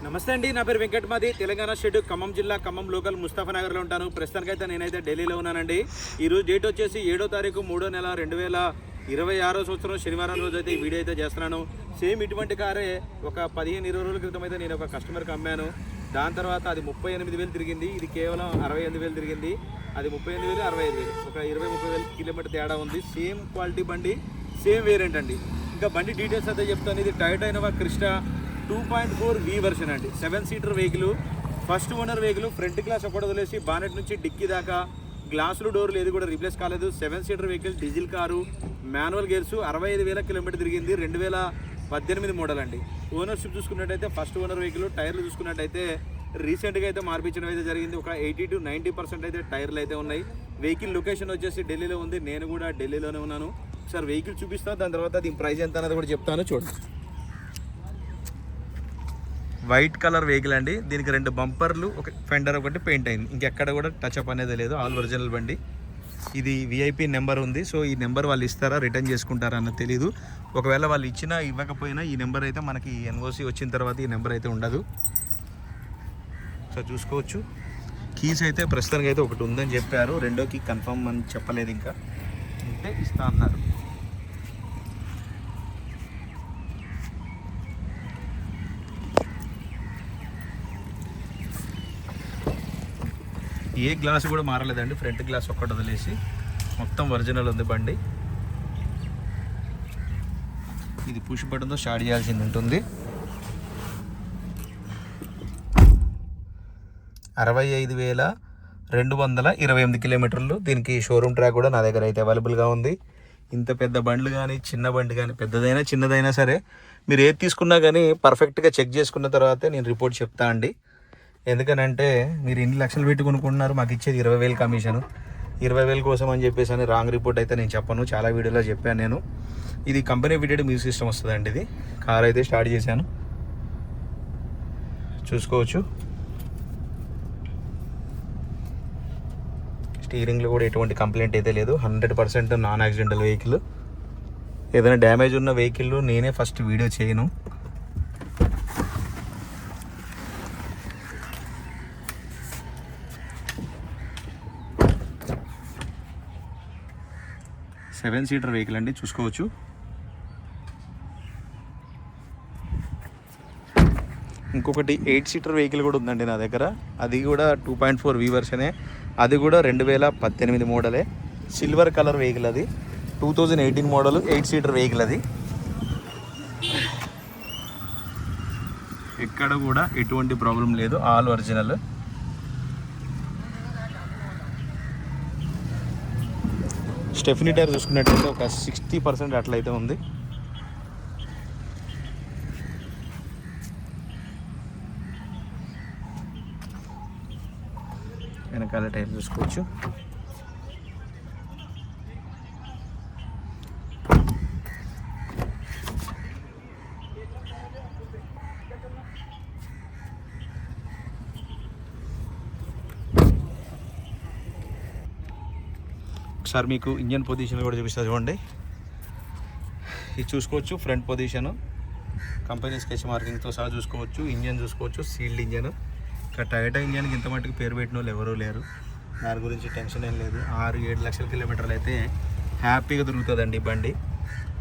నమస్తే అండి, నా పేరు వెంకట్. మాది తెలంగాణ స్టేట్ ఖమ్మం జిల్లా ఖమ్మం లోకల్ ముస్తాఫానగర్లో ఉంటాను. ప్రస్తుతానికైతే నేనైతే ఢిల్లీలో ఉన్నానండి. ఈరోజు డేట్ వచ్చేసి 7వ తారీఖు 3వ నెల 2026 సంవత్సరం శనివారం రోజు అయితే ఈ వీడియో అయితే చేస్తున్నాను. సేమ్ ఇటువంటి కారే ఒక 15-20 రోజుల క్రితం అయితే నేను ఒక కస్టమర్కి అమ్మాను. దాని తర్వాత అది 38,000 తిరిగింది, ఇది కేవలం 68,000 తిరిగింది. అది 38,000, 65,000, ఒక 20-30,000 కిలోమీటర్ తేడా ఉంది. సేమ్ క్వాలిటీ బండి, సేమ్ వేరియంట్ అండి. ఇంకా బండి డీటెయిల్స్ అయితే చెప్తాను. ఇది Toyota Innova Crysta 2.4V version అండి. 7 seater vehicle, first owner vehicle. Front glass ఒకటి వదిలేసి బానెట్ నుంచి డిక్కీ దాకా గ్లాసులు, డోర్లు ఏది కూడా రీప్లేస్ కాలేదు. 7 seater vehicle, diesel car, manual gears, 65,000 kilometre తిరిగింది. 2018 మోడల్ అండి. ఓనర్షిప్ చూసుకున్నట్టయితే ఫస్ట్ ఓనర్ వెహికల్. టైర్లు చూసుకున్నట్టయితే రీసెంట్గా అయితే మార్పించడం అయితే జరిగింది. ఒక 80-90% అయితే టైర్లు అయితే ఉన్నాయి. వెహికల్ లొకేషన్ వచ్చేసి ఢిల్లీలో ఉంది. నేను కూడా ఢిల్లీలోనే ఉన్నాను. సార్ వెహికల్ చూపిస్తాను, దాని తర్వాత దీని ప్రైస్ ఎంత అనేది కూడా చెప్తాను. చూడండి, వైట్ కలర్ వెహికల్ అండి. దీనికి 2 బంపర్లు, ఒక ఫెండర్ ఒకటి పెయింట్ అయింది. ఇంకెక్కడ కూడా టచ్అప్ అనేది లేదు. ఆల్ ఒరిజినల్ బండి. ఇది విఐపి నెంబర్ ఉంది. సో ఈ నెంబర్ వాళ్ళు ఇస్తారా, రిటర్న్ చేసుకుంటారా అన్నది తెలీదు. ఒకవేళ వాళ్ళు ఇచ్చినా ఇవ్వకపోయినా ఈ నెంబర్ అయితే మనకి ఎన్ఓసి వచ్చిన తర్వాత ఈ నెంబర్ అయితే ఉండదు. సో చూసుకోవచ్చు. కీస్ అయితే ప్రస్తుతానికి అయితే ఒకటి ఉందని చెప్పారు. రెండో కీ కన్ఫర్మ్ అని చెప్పలేదు, ఇంకా అంటే ఇస్తా అన్నారు. ఏ గ్లాస్ కూడా మారలేదండి. ఫ్రంట్ గ్లాస్ ఒక్కటి వదిలేసి మొత్తం ఒరిజినల్ ఉంది బండి. ఇది పుష్ బటన్తో స్టార్ట్ చేయాల్సింది ఉంటుంది. 65,228 కిలోమీటర్లు. దీనికి షోరూమ్ ట్రాక్ కూడా నా దగ్గర అయితే అవైలబుల్గా ఉంది. ఇంత పెద్ద బండ్లు కానీ, చిన్న బండి కానీ, పెద్దదైనా చిన్నదైనా సరే మీరు ఏది తీసుకున్నా కానీ పర్ఫెక్ట్గా చెక్ చేసుకున్న తర్వాతే నేను రిపోర్ట్ చెప్తా అండి. ఎందుకనంటే మీరు ఇన్ని లక్షలు పెట్టి కొనుక్కుంటున్నారు, మాకు ఇచ్చేది 20,000 కమిషన్. 20,000 కోసం అని చెప్పేసి అని రాంగ్ రిపోర్ట్ అయితే నేను చెప్పను. చాలా వీడియోలో చెప్పాను నేను. ఇది కంపెనీ ఫిటెడ్ మ్యూజిక్ సిస్టమ్ వస్తుందండి. ఇది కార్ అయితే స్టార్ట్ చేశాను, చూసుకోవచ్చు. స్టీరింగ్లో కూడా ఎటువంటి కంప్లైంట్ అయితే లేదు. 100% నాన్ యాక్సిడెంటల్ వెహికల్. ఏదైనా డ్యామేజ్ ఉన్న వెహికల్ నేనే ఫస్ట్ వీడియో చేయను. సెవెన్ సీటర్ వెహికల్ అండి, చూసుకోవచ్చు. ఇంకొకటి 8 సీటర్ వెహికల్ కూడా ఉందండి నా దగ్గర. అది కూడా 2.4V వర్షనే. అది కూడా 2018 మోడలే. Silver colour vehicle. అది 2018 మోడల్ 8 సీటర్ వెహికల్. అది ఎక్కడ కూడా ఎటువంటి ప్రాబ్లం లేదు, ఆల్ ఒరిజినల్. స్టెఫ్నీ టైర్ చూసుకున్నట్టయితే ఒక 60% అట్లయితే ఉంది. వెనకాల టైర్ చూసుకోవచ్చు. ఒకసారి మీకు ఇంజన్ పొజిషన్ కూడా చూపిస్తా చూడండి. ఇది చూసుకోవచ్చు, ఫ్రంట్ పొజిషను కంపెనీ స్కెచ్ మార్కింగ్తో సహా చూసుకోవచ్చు. ఇంజన్ చూసుకోవచ్చు, సీల్డ్ ఇంజన్. ఇక్కడ టయోటా ఇంజన్కి ఇంత మట్టుకు పేరు పెట్టిన వాళ్ళు ఎవరూ లేరు. దాని గురించి టెన్షన్ ఏం లేదు. 6-7 లక్షల కిలోమీటర్లు అయితే హ్యాపీగా తిరుగుతుందండి ఈ బండి.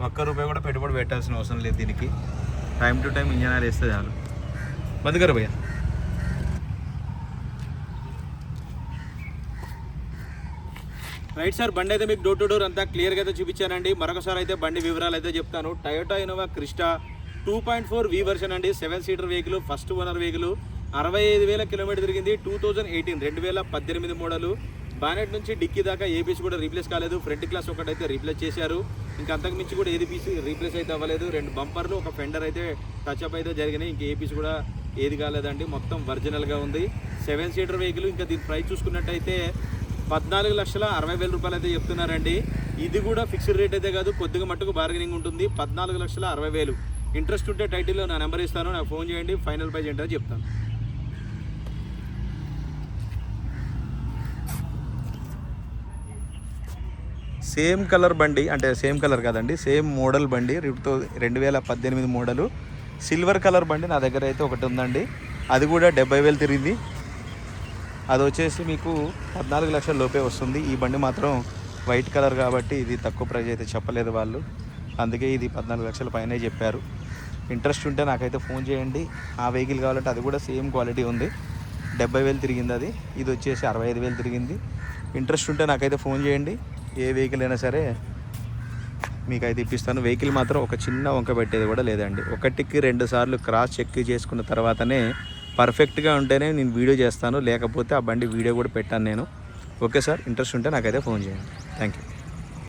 ₹1 కూడా పెట్టుబడి పెట్టాల్సిన అవసరం లేదు దీనికి. Time to time engine oil వేస్తే చాలు. బంద్గారు భయ్యా. రైట్ సార్, బండి అయితే మీకు డోర్ టు డోర్ అంతా క్లియర్గా అయితే చూపించానండి. మరొకసారి అయితే బండి వివరాలు అయితే చెప్తాను. Toyota Innova Crysta 2.4V version అండి. 7 seater vehicle, first owner vehicle. 65,000 kilometre తిరిగింది. 2018 మోడలు. బానెట్ నుంచి డిక్కీ దాకా ఏ పీస్ కూడా రీప్లేస్ కాలేదు. ఫ్రంట్ గ్లాస్ ఒకటైతే రీప్లేస్ చేశారు. ఇంకా అంతకు మించి కూడా ఏది పీస్ రీప్లేస్ అయితే అవ్వలేదు. 2 బంపర్లు, ఒక ఫెండర్ అయితే టచ్అప్ అయితే జరిగినాయి. ఇంకా ఏ పీస్ కూడా ఏది కాలేదండి. మొత్తం ఒరిజినల్గా ఉంది. 7 సీటర్ వెహికల్. ఇంకా దీని ప్రైస్ చూసుకున్నట్టయితే 14,60,000 అయితే చెప్తున్నారండి. ఇది కూడా ఫిక్స్డ్ రేట్ అయితే కాదు, కొద్దిగా మట్టుకు బార్గెనింగ్ ఉంటుంది. 14,60,000. ఇంట్రెస్ట్ ఉంటే టైటిల్లో నా నెంబర్ ఇస్తాను, నాకు ఫోన్ చేయండి. ఫైనల్ ప్రైస్ ఏంటో చెప్తాను. సేమ్ కలర్ బండి, అంటే సేమ్ కలర్ కాదండి, సేమ్ మోడల్ బండి 2018 మోడలు సిల్వర్ కలర్ బండి నా దగ్గర అయితే ఒకటి ఉందండి. అది కూడా 70,000 తిరిగింది. అది వచ్చేసి మీకు 14 లక్షల లోపే వస్తుంది. ఈ బండి మాత్రం వైట్ కలర్ కాబట్టి ఇది తక్కువ ప్రైజ్ అయితే చెప్పలేదు వాళ్ళు, అందుకే ఇది 14 లక్షల పైనే చెప్పారు. ఇంట్రెస్ట్ ఉంటే నాకైతే ఫోన్ చేయండి. ఆ వెహికల్ కావాలంటే అది కూడా సేమ్ క్వాలిటీ ఉంది, 70,000 తిరిగింది. అది ఇది వచ్చేసి 65,000 తిరిగింది. ఇంట్రెస్ట్ ఉంటే నాకైతే ఫోన్ చేయండి. ఏ వెహికల్ అయినా సరే మీకైతే ఇప్పిస్తాను. వెహికల్ మాత్రం ఒక చిన్న వంక పెట్టేది కూడా లేదండి. ఒకటికి 2 సార్లు క్రాస్ చెక్ చేసుకున్న తర్వాతనే పర్ఫెక్ట్గా ఉంటేనే నేను వీడియో చేస్తాను, లేకపోతే ఆ బండి వీడియో కూడా పెట్టాను నేను. ఓకే సార్, ఇంట్రెస్ట్ ఉంటే నాకైతే ఫోన్ చేయండి. Thank you.